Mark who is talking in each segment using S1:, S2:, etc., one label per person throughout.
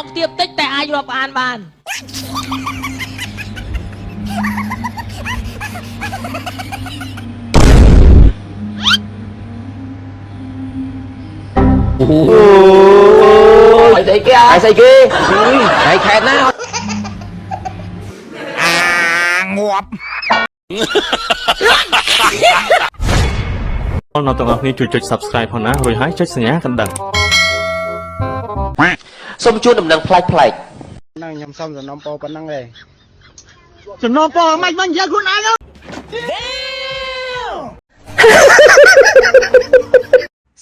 S1: កទៀបតិចតែអាចរាប់អានបាន
S2: ไอ้ใส่เกี้ไอ้แขกนะงวบ
S3: បងអ្នកទាំងអស់គ្នាជួយចុច Subscribe ផងណារួចហើយចុចសញ្ញាកណ្ដឹង
S2: សូមជូនដំណឹងផ្លែកហ្នឹងខ្ញុំសុំសំណូមពរប៉ុណ្ណឹងទេ
S1: សំណូមពរមិននិយាយខ្លួនឯង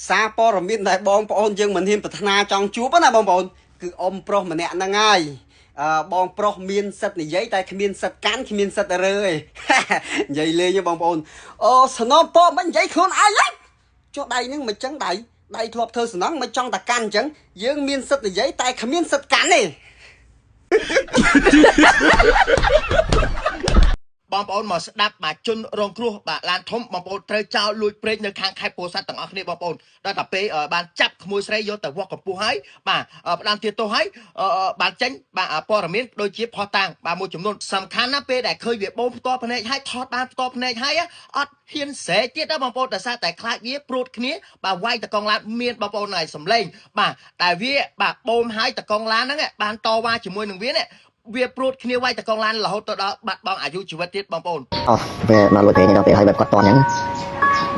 S4: សារព័ត៌មានដែលបងប្អូនយើងមិនហ៊ានប្រាថ្នាចង់ជួបណាបងប្អូនគឺអ៊ំប្រុសម្នាក់ហ្នឹងហើយបងប្រុសមានសិទ្ធិនិយាយតែគ្មានសិទ្ធិកាន់គ្មានសិទ្ធិរើទេនិយាយលេងទេបងប្អូនអូសំណូមពរមិននិយាយខ្លួនឯងចុះដៃហ្នឹងមិនចឹងដៃធ្លាប់ធ្វើសំណងមិនចង់តែកាន់អញ្ចឹងយើងមានសិទ្ធិនិយាយតែគ្មានសិទ្ធិកាន់ទេ
S5: បងប្អូនមកស្ដាប់បាទជនរងគ្រោះបាទឡានធំបងប្អូនត្រូវចោលលួចព្រែកនៅខាងខេត្តពោធិ៍សាត់ទាំងអស់គ្នាបងប្អូនដល់តែពេលបានចាប់ក្មួយស្រីយកទៅវាស់កម្ពស់ហើយបាទផ្ដាំទៀតទោសហើយបានចេញបាទព័ត៌មានដូចជាផុសតាំងបាទមួយចំនួនសំខាន់ណាពេលដែលឃើញវាបូមផ្ទាល់ភ្នែកហើយថតបានផ្ទាល់ភ្នែកហើយអត់ហ៊ានស្រែកទៀតណាបងប្អូនដោយសារតែខ្លាចវាព្រួតគ្នាបាទវាយតកង់ឡានមានបងប្អូនហើយសំឡេងបាទតែវាបាទបូមហើយតកង់ឡានហ្នឹងបានតវ៉ាជាមួយនឹងវានេះវាព្រួតគ្នាវាយតកង់ឡានរហូតទៅដល់បាត់បង់អាយុជីវិតទៀតបងប្អូន
S6: អូពេលមកលួចពេកនេះដល់ពេលហើយបែបគាត់តអញ្ចឹង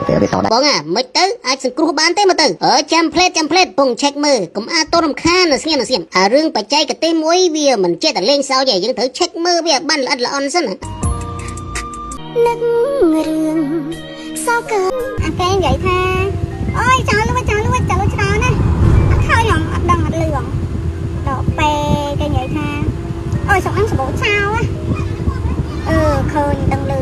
S6: ពេលវាតដែរបងមិនទៅអាចសង្គ្រោះបានទេមើលទៅចាំផ្លេតពងឆែកមើលកុំអាចតរំខានស្ងៀមអារឿងបច្ចេកទេសមួយវាមិនចេះតែលេងសើចទេយើងត្រូវឆែកមើលវាបានល្អិតល្អន់សិននឹករឿងសោកអាគេនិយាយថាអូយចោលលួចច្រើនណាស់អត់ឃើញខ្ញុំអត់ដឹងអត់លឺដល់ពេលគេនិយាយថាអូយសុំអង្គសបោឆោឃើញដឹងលឺ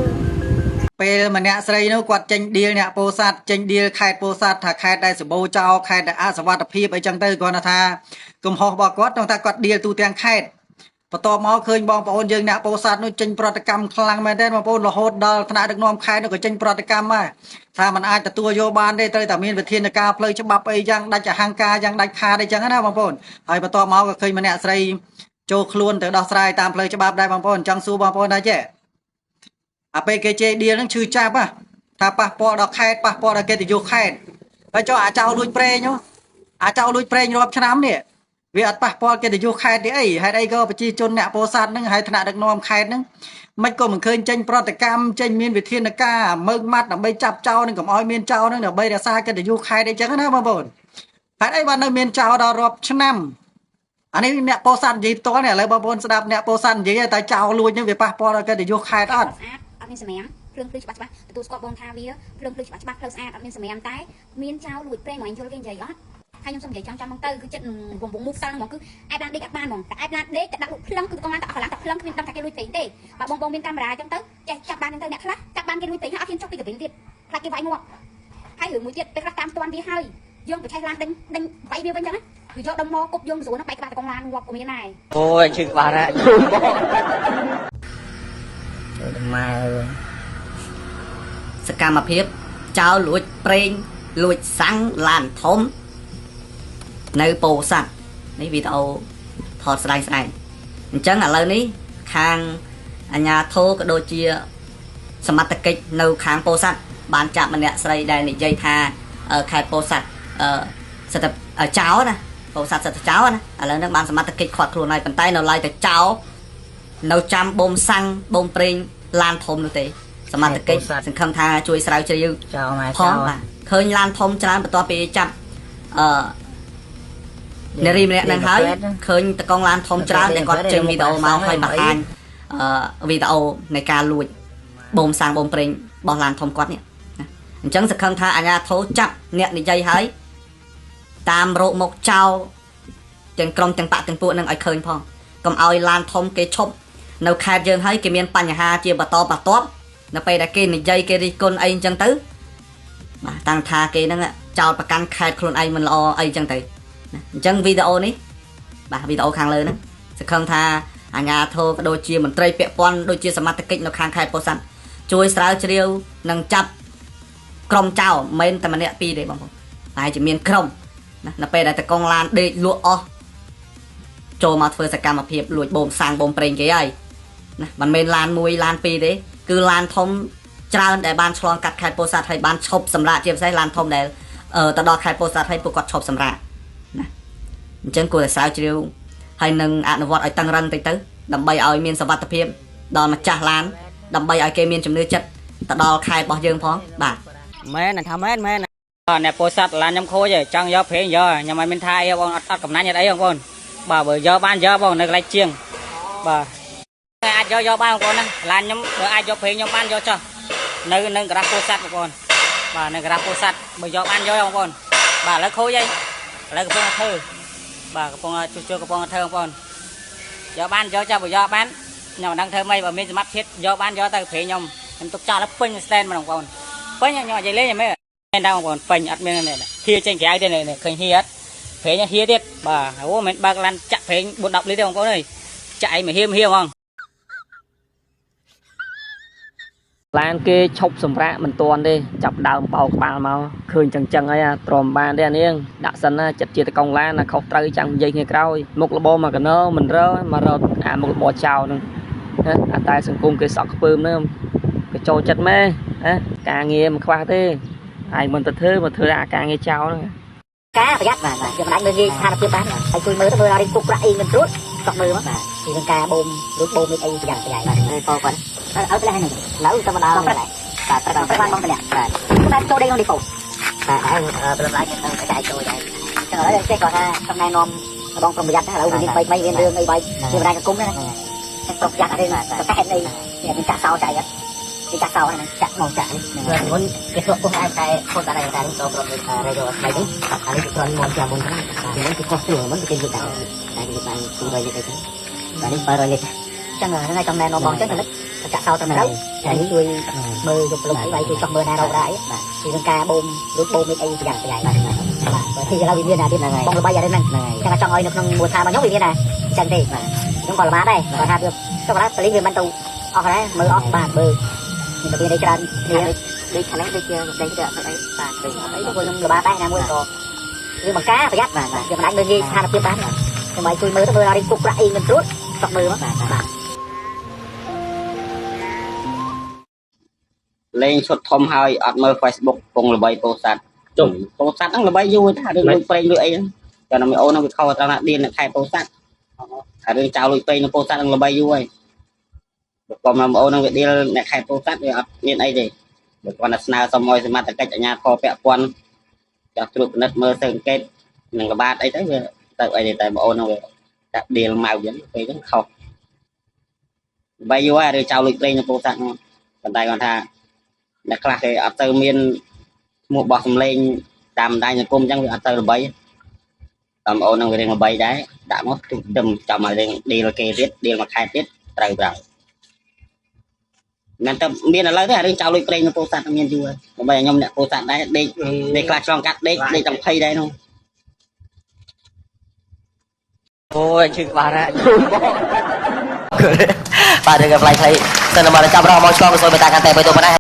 S4: ពេលម្នាក់ស្រីនោះគាត់ចេញឌីលអ្នកពោធិ៍សាត់ចេញឌីលខេត្តពោធិ៍សាត់ថាខេត្តដែលសបោចោលខេត្តដែលអសវត្ថភាពអីចឹងទៅគាត់ថាកំហុសរបស់គាត់ថាគាត់ឌីលទូទាំងខេត្តបន្ទាប់មកឃើញបងប្អូនយើងអ្នកពោធិ៍សាត់នោះចេញប្រតិកម្មខ្លាំងមែនទែនបងប្អូនរហូតដល់ថ្នាក់ដឹកនាំខេត្តនោះក៏ចេញប្រតិកម្មដែរថាมันអាចទទួលយកបានទេត្រូវតែមានវិធានការផ្លូវច្បាប់អីយ៉ាងដាច់អហង្ការយ៉ាងដាច់ខាតអីចឹងណាបងប្អូនហើយបន្ទាប់មកក៏ឃើញម្នាក់ស្រីចូលខ្លួនទៅដោះស្រាយតាមផ្លូវច្បាប់ដែរបងប្អូនចង់សួរបងប្អូនដែរចេះអាពេលគេជេរឌីលហ្នឹងឈឺចាប់ថាប៉ះពាល់ដល់ខេត្តប៉ះពាល់ដល់កិត្តិយសខេត្តហើយចុះអាចោលលួចប្រេងរាប់ឆ្នាំនេះវាអត់ប៉ះពាល់កិត្តិយសខេត្តទេអីហេតុអីក៏ប្រជាជនអ្នកពោធិ៍សាត់ហ្នឹងហើយថ្នាក់ដឹកនាំខេត្តហ្នឹងមិនក៏មិនឃើញចេញប្រតិកម្មចេញមានវិធានការមើងម៉ាត់ដើម្បីចាប់ចោលនឹងកុំឲ្យមានចោលហ្នឹងដើម្បីរក្សាកិត្តិយសខេត្តអីចឹងណាបងប្អូនហេតុអីបាននៅមានចោលដល់រាប់ឆ្នាំអានេះអ្នកពោធិ៍សាត់និយាយផ្ទាល់នេះឥឡូវបងប្អូនស្ដាប់អ្នកពោធិ៍សាត់និយាយតែចោលលួចហ្នឹងវាប៉ះពាល់ដល់កិត្តិយសខេត្តអត់
S6: មានសម្រាមភ្លើងភ្លឺច្បាស់ទទួលស្គាល់បងថាវាភ្លើងភ្លឺច្បាស់ផ្លូវស្អាតអត់មានសម្រាមតែមានចោលលួចប្រេងមកយល់គេនិយាយអត់ហើយខ្ញុំសុំនិយាយចំមកទៅគឺចិត្តវងមុខសល់ហ្មងគឺអាចបានដេកអត់បានហ្មងតែអាចបានដេកតែដាក់លុកភ្លឹងគឺកងឡានតែអស់កន្លងតែភ្លឹងគ្មានដឹងថាគេលួចប្រេងទេបើបងមានកាមេរ៉ាអញ្ចឹងទៅចេះចាប់បានអញ្ចឹងទៅអ្នកខ្លះចាប់បានគេលួចប្រេងហើយអត់ហ៊ានចុះពីកាប៊ីនទៀតខ្លាចគេវាយមកហើយរឿងមួយទៀតពេលខ្លះតាមស្ទាន់វាហើយយើងប្រឆេះឡានដេញវាយវាវិញអញ្ចឹងណាគឺយកដុំមកគប់យើងស្រួលហ្នឹងបែកក្បាលតកងឡានងាប់ក៏មានដែរ
S2: អូយឈឺក្បាលណា
S6: ចូលម៉ែសកម្មភាពចោលលួចប្រេងលួចសាំងឡានធំនៅពោធិ៍សាត់នេះវីដេអូថតស្ដែងអញ្ចឹងឥឡូវនេះខាងអាជ្ញាធរក៏ដូចជាសមត្ថកិច្ចនៅខាងពោធិ៍សាត់បានចាប់ម្នាក់ស្រីដែលនិយាយថាខេត្តពោធិ៍សាត់សិតតែចោលណាពោធិ៍សាត់សិតតែចោលណាឥឡូវហ្នឹងបានសមត្ថកិច្ចខាត់ខ្លួនហើយប៉ុន្តែនៅឡើយតែចោលនៅចាំបូមសាំងបូមប្រេងឡានធំនោះទេសមត្ថកិច្ចសង្ឃឹមថាជួយស្រាវជ្រាវចោលមកចោលឃើញឡានធំច្រើនបន្ទាប់ពីចាប់នារីម្នាក់ហ្នឹងហើយឃើញតកងឡានធំច្រើនតែគាត់ចេញវីដេអូមកហើយបង្ហាញវីដេអូនៃការលួចបូមសាំងបូមប្រេងរបស់ឡានធំគាត់នេះអញ្ចឹងសង្ឃឹមថាអាជ្ញាធរចាប់អ្នកនិយាយហើយតាមរោគមកចោលទាំងក្រុមទាំងបាក់ទាំងពួកនឹងឲ្យឃើញផងកុំឲ្យឡានធំគេឈប់នៅខេត្តយើងហើយគេមានបញ្ហាជាបន្តបន្ទាប់នៅពេលដែលគេនិយាយគេរិះគន់អីអញ្ចឹងទៅបាទតាំងថាគេហ្នឹងចោលប្រកាន់ខេត្តខ្លួនឯងមិនល្អអីអញ្ចឹងទៅអញ្ចឹងវីដេអូនេះបាទវីដេអូខាងលើហ្នឹងសង្ឃឹមថាអាជ្ញាធរក៏ដូចជាមន្ត្រីពាក់ព័ន្ធដូចជាសមត្ថកិច្ចនៅខាងខេត្តពោធិ៍សាត់ជួយស្រាវជ្រាវនិងចាប់ក្រុមចោលមិនតែម្នាក់ពីរទេបងប្អូនតែជាមានក្រុមណានៅពេលដែលតកងឡានដេកលក់អស់ ចូលមកធ្វើសកម្មភាពលួចបូមសាំងបូមប្រេងគេហើយណាមិនមែនឡានមួយឡានពីរទេគឺឡានធំច្រើនដែលបានឆ្លងកាត់ខេត្តពោធិ៍សាត់ហើយបានឈប់សម្រាកជាពិសេសឡានធំដែលទៅដល់ខេត្តពោធិ៍សាត់ហើយពួកគាត់ឈប់សម្រាកណាអញ្ចឹងគួរតែស្រាវជ្រាវហើយនឹងអនុវត្តឲ្យតឹងរឹងទៅដើម្បីឲ្យមានសុវត្ថិភាពដល់ម្ចាស់ឡានដើម្បីឲ្យគេមានជំនឿចិត្តទៅដល់ខេត្តរបស់យើងផងបាទមែនថាមែនអ្នកពោធិ៍សាត់ឡានខ្ញុំខូចចង់យកប្រេងយកខ្ញុំមិនមានថាអីបងអត់កំណាញ់អីបងប្អូនបាទបើយកបានយកបងនៅកន្លែងជាងបាទអាចយកបានបងប្អូនណាឡានខ្ញុំបើអាចយកប្រេងខ្ញុំបានយកចុះនៅក្រាស់ពោធិ៍សាត់បងប្អូនបាទនៅក្រាស់ពោធិ៍សាត់បើយកបានយកបងប្អូនបាទឥឡូវខូចហើយឥឡូវកំពុងធ្វើបាទកំពុងជួសកំពុងធ្វើបងប្អូនយកបានយកចុះបើយកបានខ្ញុំមិនដឹងធ្វើម៉េចបើមានសមត្ថភាពយកបានយកទៅប្រេងខ្ញុំទុកចោលแล้วពេញ stand មកបងប្អូនពេញខ្ញុំនិយាយលេងមែនមែនដែរបងប្អូនពេញអត់មានហៀចេញក្រៅទេឃើញហៀអត់ប្រេងហៀទៀតបាទអូមិនបើកឡានចាក់ប្រេង 4-10 លីត្រទេបងប្អូនអើយចាក់អីមកហៀហ្មងឡានគេឈប់សម្រាកមិនទាន់ទេចាប់ដើមបោកក្បាលមកឃើញចឹងហើយទ្រាំបានទេអានាងដាក់សិនណាចិត្តជាតកង់ឡានខុសត្រូវចាំនិយាយគ្នាក្រោយមុខលបមកកណោមិនរើមករត់អាមុខលបចោលហ្នឹងណាតែសង្គមគេសក់ខ្ពើមហ្នឹងគេចូលចិត្តម៉ែណាការងារមិនខ្វះទេហើយមិនទៅធ្វើមកធ្វើអាការងារចោលហ្នឹងការប្រយ័ត្នបាទយើងមិនអាចមើលងាយស្ថានភាពបានហើយជួយមើលទៅមើលឲ្យគុកប្រាក់អីមិនត្រួតស្កមើលមកបាទពីនឹងការបូមឬបូមអីយ៉ាងបាទទៅគាត់ឲ្យផ្លែហ្នឹងនៅតែម្ដងបាទប្រហែលបងម្នាក់បាទគាត់ចូលដេកក្នុងនេះកោបាទហើយព្រមឡើងយើងទៅចាយចូលដែរចឹងឥឡូវចេះគាត់ថាសំណែនាំបងប្រយ័ត្នណាឥឡូវមានបីមានរឿងអីបាយជាបណ្ដាញសង្គមណាប្រយ័ត្នអីបាទតែហេតុអីនេះមានចាក់សោចាយគេចាក់សោហ្នឹងចាក់មកចាក់នេះមុនគេធ្វើពុះតែខុសតែតែចូលប្រមរេឌីអូស្បៃនេះអានេះគ្រាន់មកចាំមុនហ្នឹងគេមិនគេខុសទៅមិនគេយល់តែគេបាន200លីត្រទេបាទនេះ200លីត្រចឹងថ្ងៃកំណែនាំបងចឹងទៅចាក់សោទៅនៅហើយជួយមើលយកលុបអីបាយជួយចោះមើលណារកដែរបាទពីនឹងការបូមឬបូមអីយ៉ាងបាទបាទពីឥឡូវវាមានណាទៀតបងល្បីអាហ្នឹងចឹងចង់ឲ្យនៅក្នុងមួយថារបស់ខ្ញុំវាមានណាចឹងទេបាទខ្ញុំក៏ល្បាតដែរគាត់ថាវាចុះកណ្ដាលប៉លីវាមិនទៅអស់ដែរមើលអស់បាទមើលមានតែច្រើនគ្នាដូចខាងនេះដូចជាដេញទៅអត់អីបាទដូចអីទៅខ្ញុំល្បាតដែរណាមួយក៏វាបង្ការប្រយ័ត្នបាទវាមិនអាចមើលងាយស្ថានភាពបានដើម្បីជួយមើលទៅមើលឲ្យគុកប្រាក់អីមិនត្រួតស្កមើលមកបាទលេងឈុតធំហើយអត់មើល Facebook ពងល្បីពោធិ៍សាត់ចុះពោធិ៍សាត់ហ្នឹងល្បីយូរថារឿងលុយប្រេងលុយអីហ្នឹងតែនៅមីអូនហ្នឹងវាខុសត្រង់ណាឌៀននៅខេត្តពោធិ៍សាត់ថារឿងចោលលុយប្រេងនៅពោធិ៍សាត់ហ្នឹងល្បីយូរហើយបើមកអូនហ្នឹងវាឌីលអ្នកខេត្តពោធិ៍សាត់វាអត់មានអីទេបើគាត់តែស្នើសុំឲ្យសមត្ថកិច្ចអាជ្ញាធរពាក់ព័ន្ធចាស់ត្រួតពិនិត្យមើលទៅអង្កេតនឹងល្បាតអីទៅវាទៅអីទេតែបងអូនហ្នឹងវាដាក់ឌីលមកវិញពេលហ្នឹងខុសល្បីយូរហើយរឿងចោលលុយប្រេងនៅពោធិ៍សាត់ហ្នឹងប៉ុន្តែគាត់ថាអ្នកខ្លះគេអត់ទៅមានឈ្មោះបោះសម្លេងតាមបណ្ដាញសង្គមអញ្ចឹងវាអត់ទៅល្បីតាមអូននឹងរឿងល្បីដែរដាក់មកទុំចាំឲ្យរឿងឌីលគេទៀតឌីលមួយខែទៀតត្រូវប្រើមិនទៅមានឥឡូវទេរឿងចោលលុយប្រេងនៅពោធិ៍សាត់មានយូរហើយដើម្បីឲ្យខ្ញុំអ្នកពោធិ៍សាត់ដែរដេកខ្លះឆ្លងកាត់ដេកទាំង20ដែរនោះអូយឈឺក្បាលណាបាទរឿងផ្លៃផ្លៃសិនមកចាប់រកមកឆ្លងទៅសុយបតាកាន់តែទៅប៉ុណ្ណា